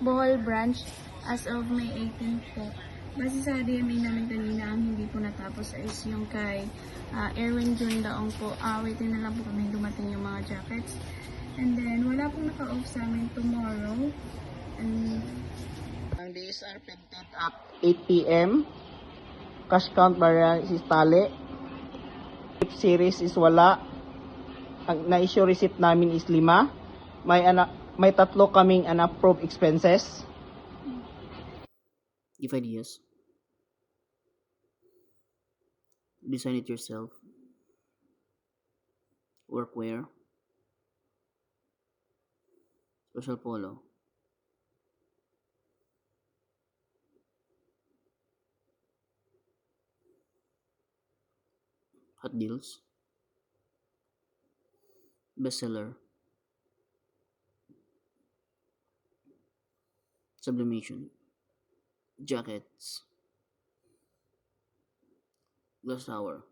Bohol branch as of May 18 po. Base sa DMA namin kanina, ang hindi po natapos is yung kay Erwin Jun Daong po. Waiting na lang po kami dumating yung mga jackets. And then, wala pong naka-off sa amin tomorrow. And Ang days are printed at 8 p.m. Cash count variant is tali. Tip series is wala. Ang na-issue receipt namin is 5. May 3 kaming unapproved expenses. Give ideas. Design it yourself. Workwear. Special polo. Hot deals. Bestseller. Sublimation. Jackets. Glass tower.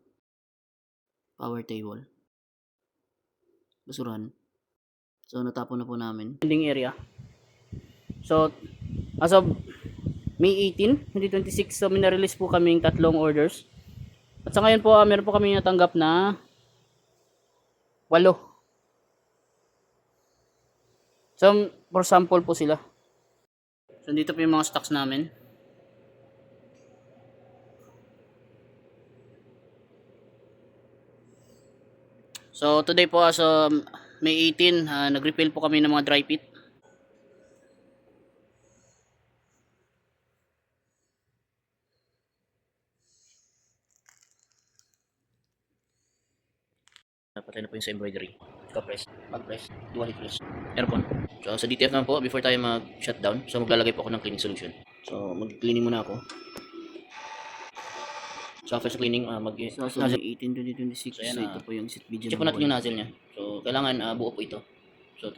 Power table. Basuran. So natapon na po namin. Ending area. So as of May 18, 2026, so minarelease po kaming 3 orders. At sa ngayon po, meron po kami natanggap na 8. So for sample po sila. So dito po yung mga stocks namin. So today po as May 18, nag-refill po kami ng mga dry pit. Patay na po yung sa embroidery. Ka-press, mag-press, dual heat press. Meron po. So sa DTF naman po, before tayo mag-shutdown, so maglalagay po ako ng cleaning solution. So mag-cleaning muna ako. So after sa cleaning, So 18, 2026, So, yan, so ito po yung sit video check po natin yung nozzle niya. So kailangan buo po ito. So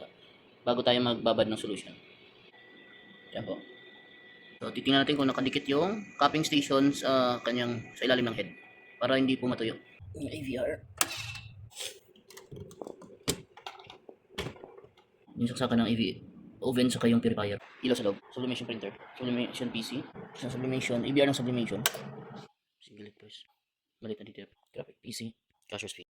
bago tayo magbabad ng solution. Yan po. So titingnan natin kung nakadikit yung cupping station sa kanyang sa ilalim ng head para hindi po matuyo. Yung AVR. Yung saksakan ng AV oven saka yung purifier. Ilaw sa loob. Sublimation printer. Sublimation PC. Isang sublimation. AVR ng sublimation. Single press. Malit na detail. Graphic PC. Cashier's fee.